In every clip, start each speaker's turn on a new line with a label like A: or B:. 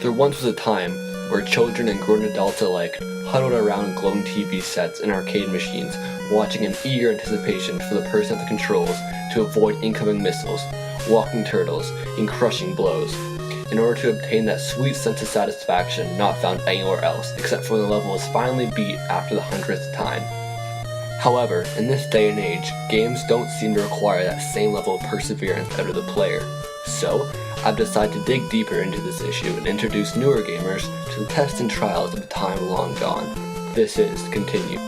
A: There once was a time where children and grown adults alike huddled around glowing TV sets and arcade machines, watching in eager anticipation for the person at the controls to avoid incoming missiles, walking turtles, and crushing blows, in order to obtain that sweet sense of satisfaction not found anywhere else except for when the level is finally beat after the 100th time. However, in this day and age, games don't seem to require that same level of perseverance out of the player. So, I've decided to dig deeper into this issue and introduce newer gamers to the tests and trials of a time long gone. This is Continue.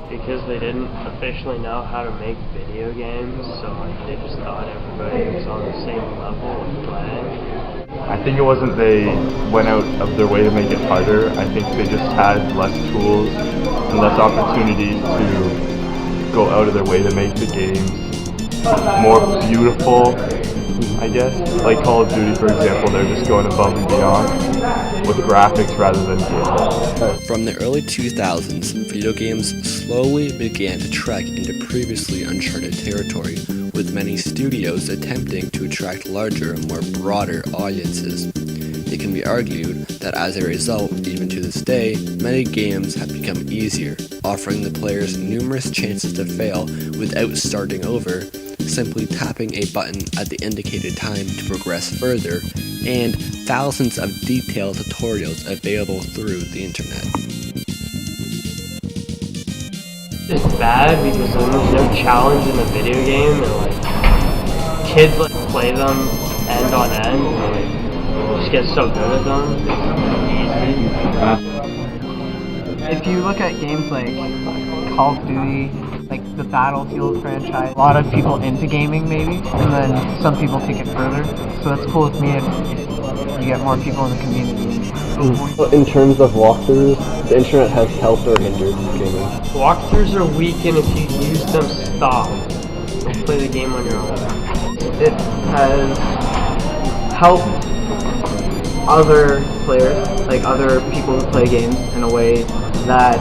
B: Because they didn't officially know how to make video games, so they just thought everybody was on the same level of playing.
C: I think it wasn't they went out of their way to make it harder. I think they just had less tools and less opportunities to go out of their way to make the games more beautiful, I guess. Like Call of Duty, for example, they're just going above and beyond with graphics rather than gameplay.
A: From the early 2000s, video games slowly began to trek into previously uncharted territory, with many studios attempting to attract larger, more broader audiences. It can be argued that as a result, even to this day, many games have become easier, offering the players numerous chances to fail without starting over, simply tapping a button at the indicated time to progress further, and thousands of detailed tutorials available through the internet.
B: It's bad because there's no challenge in the video game, and like kids play them end on end, and just get so good at them. It's easy.
D: If you look at games like Call of Duty, like the Battlefield franchise, a lot of people into gaming maybe, and then some people take it further. So that's cool with me if you get more people in the community.
E: In terms of walkthroughs, the internet has helped or hindered gaming.
B: Walkthroughs are weak, and if you use them, stop. Don't play the game on your own.
D: It has helped other players, like other people who play games, in a way that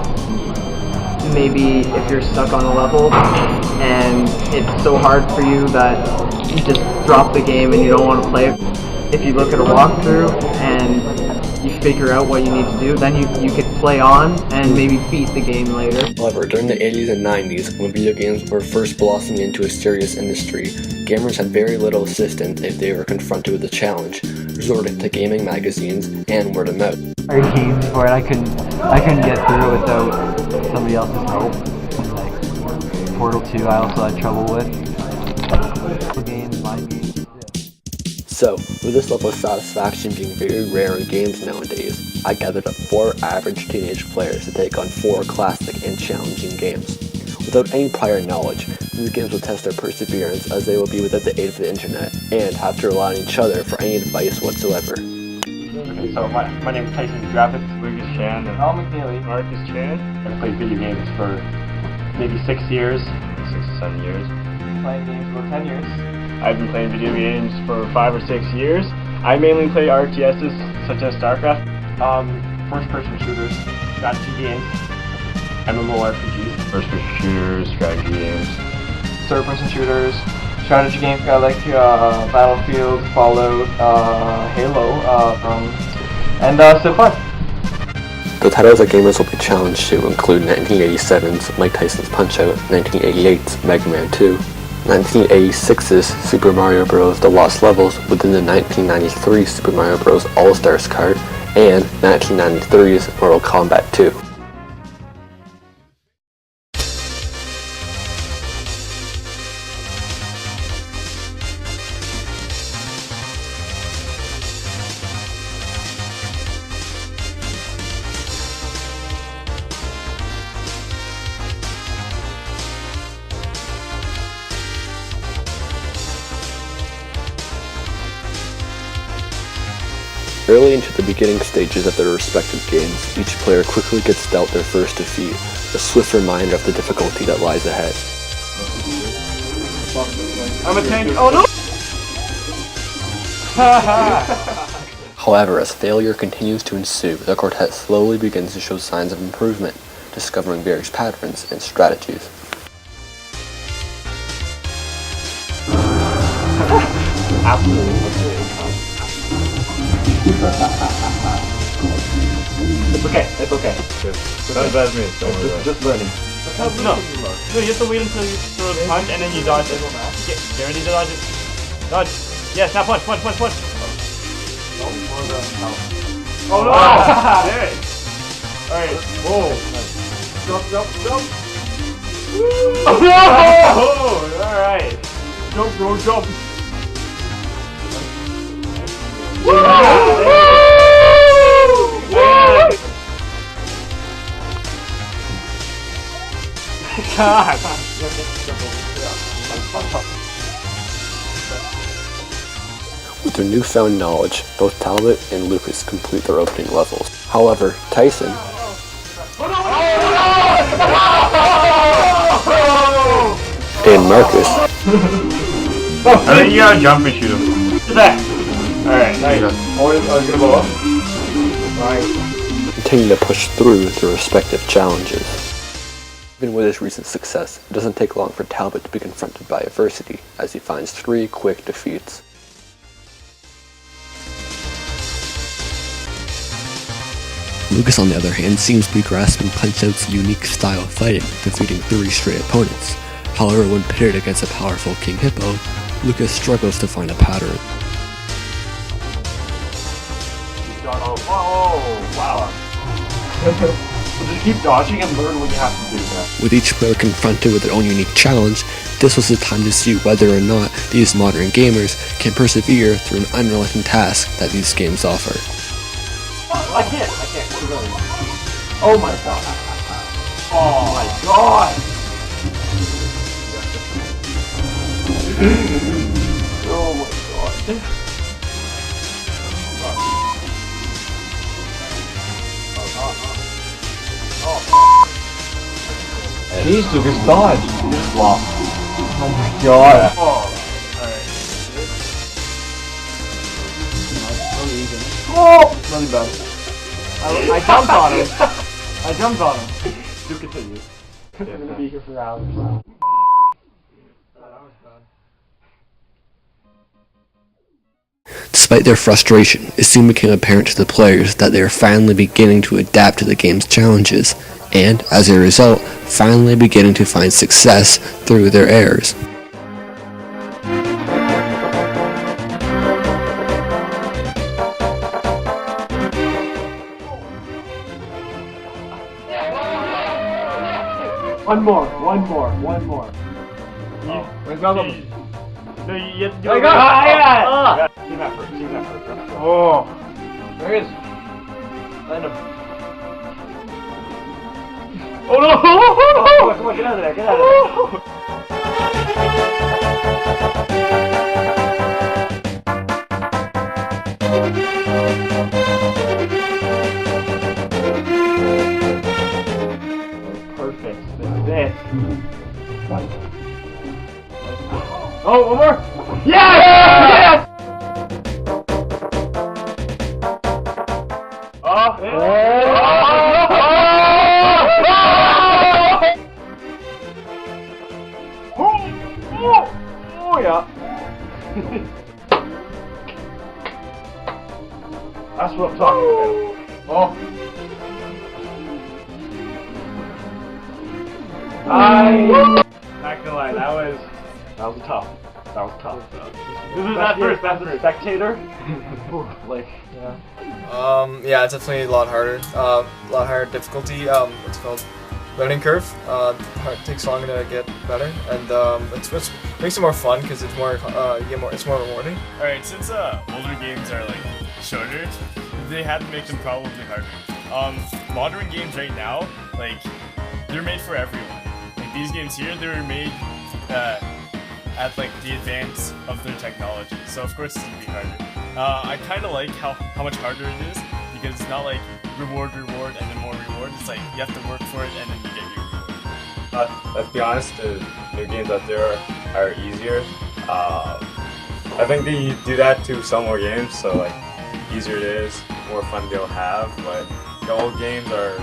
D: maybe if you're stuck on a level and it's so hard for you that you just drop the game and you don't want to play it. If you look at a walkthrough and you figure out what you need to do, then you could play on and maybe beat the game later.
A: However, during the 80s and 90s, when video games were first blossoming into a serious industry, gamers had very little assistance if they were confronted with a challenge, resorting to gaming magazines and word of mouth.
F: Games for it, I couldn't get through it without somebody else's help. Like Portal 2, I also had trouble with. Games, mind games.
A: So, with this level of satisfaction being very rare in games nowadays, I gathered up 4 average teenage players to take on 4 classic and challenging games. Without any prior knowledge, these games will test their perseverance as they will be without the aid of the internet and have to rely on each other for any advice whatsoever.
C: Okay, so my name is Tyson Graphics, Lucas Chan, and
D: Al McNeely.
C: Marcus Chan. I've played video games for maybe 6 years, 6 to 7 years.
D: Playing games for 10 years.
C: I've been playing video games for 5 or 6 years. I mainly play RTSs such as StarCraft, first-person shooters, strategy games, MMORPGs. First-person shooters, strategy games.
D: Third-person shooters, strategy games, like Battlefield, Fallout, Halo, and Civ 5.
A: The titles that gamers will be challenged to include 1987's Mike Tyson's Punch-Out!, 1988's Mega Man 2, 1986's Super Mario Bros. The Lost Levels within the 1993 Super Mario Bros. All-Stars card, and 1993's Mortal Kombat 2. Early into the beginning stages of their respective games, each player quickly gets dealt their first defeat, a swift reminder of the difficulty that lies ahead.
C: I'm a tank. Oh no!
A: However, as failure continues to ensue, the quartet slowly begins to show signs of improvement, discovering various patterns and strategies.
C: It's okay. It's okay. Not as bad as me. Just learning.
G: No, you have to wait until you throw the punch and then you dodge it. Get ready to dodge it. Dodge. Yes, now punch.
C: Oh no!
G: There. Alright.
C: Whoa! Jump!
G: Oh no! Alright.
C: Jump, bro, jump!
G: God.
A: With their newfound knowledge, both Talbot and Lucas complete their opening levels. However, Tyson and Marcus
C: I think you gotta jump and shoot him.
G: Get back. Alright, nice.
C: Oh, I was gonna blow up. Nice.
A: continue to push through their respective challenges. Even with his recent success, it doesn't take long for Talbot to be confronted by adversity, as he finds 3 quick defeats. Lucas, on the other hand, seems to be grasping Punch-Out's unique style of fighting, defeating 3 straight opponents. However, when pitted against a powerful King Hippo, Lucas struggles to find a pattern.
C: Oh, wow. So just keep dodging and learn what you have to do now.
A: With each player confronted with their own unique challenge, this was the time to see whether or not these modern gamers can persevere through an unrelenting task that these games offer.
C: I can't. Oh my god. Oh my god. Oh my god. Jeez, Lucas, dodge. You just lost. Oh my god. Oh, alright. Oh! Really bad. I jumped on him. Do continue. I'm gonna be here for hours.
A: Despite their frustration, it soon became apparent to the players that they are finally beginning to adapt to the game's challenges, and, as a result, finally beginning to find success through their errors.
C: One more. Where's my level?
G: No, you have to do
C: I
G: it.
C: got it!
G: Team effort.
C: Oh. There he is. Land him.
G: Oh no!
C: Come on, get out of there, Perfect. This. Oh, one more! Yes! Yes! Oh! Oh yeah. That's what I'm talking about. Oh. Not gonna lie, that was tough. That's the spectator.
H: Yeah, it's definitely a lot harder. A lot higher difficulty. What's it called? Learning curve. It takes longer to get better, and it makes it more fun because it's more it's more rewarding.
G: All right, since older games are like shorter, they had to make them probably harder. Modern games right now, like they're made for everyone. Like these games here, they were made at like the advance of their technology. So of course it's gonna be harder. I kind of like how much harder it is because it's not like reward, and then more reward. It's like you have to work for it and then you get your reward.
I: Let's be honest, the new games out there are easier. I think they do that to sell more games, so like easier it is, more fun they'll have. But the old games are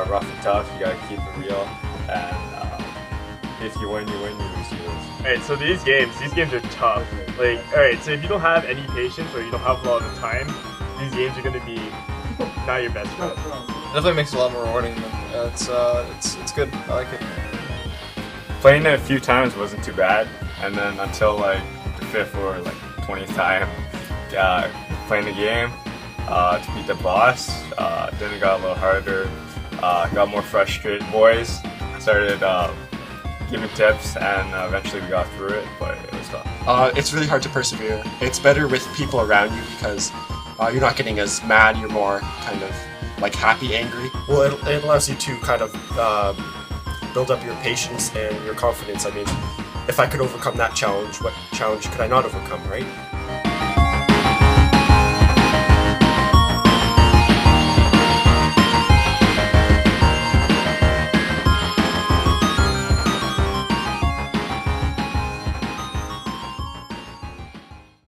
I: rough and tough. You gotta keep it real, and if you win, you win. You lose, you lose.
G: Alright, so these games are tough. Like, alright, so if you don't have any patience or you don't have a lot of time, these games are gonna be not your best friend.
H: Definitely makes it a lot more rewarding. It's good. I like it.
I: Playing it a few times wasn't too bad, and then until like the 5th or like 20th time playing the game to beat the boss, then it got a little harder. Got more frustrated. Boys started giving tips, and eventually we got through it, but it was tough.
J: It's really hard to persevere. It's better with people around you because you're not getting as mad, you're more kind of like happy, angry.
K: Well, it allows you to kind of build up your patience and your confidence. I mean, if I could overcome that challenge, what challenge could I not overcome, right?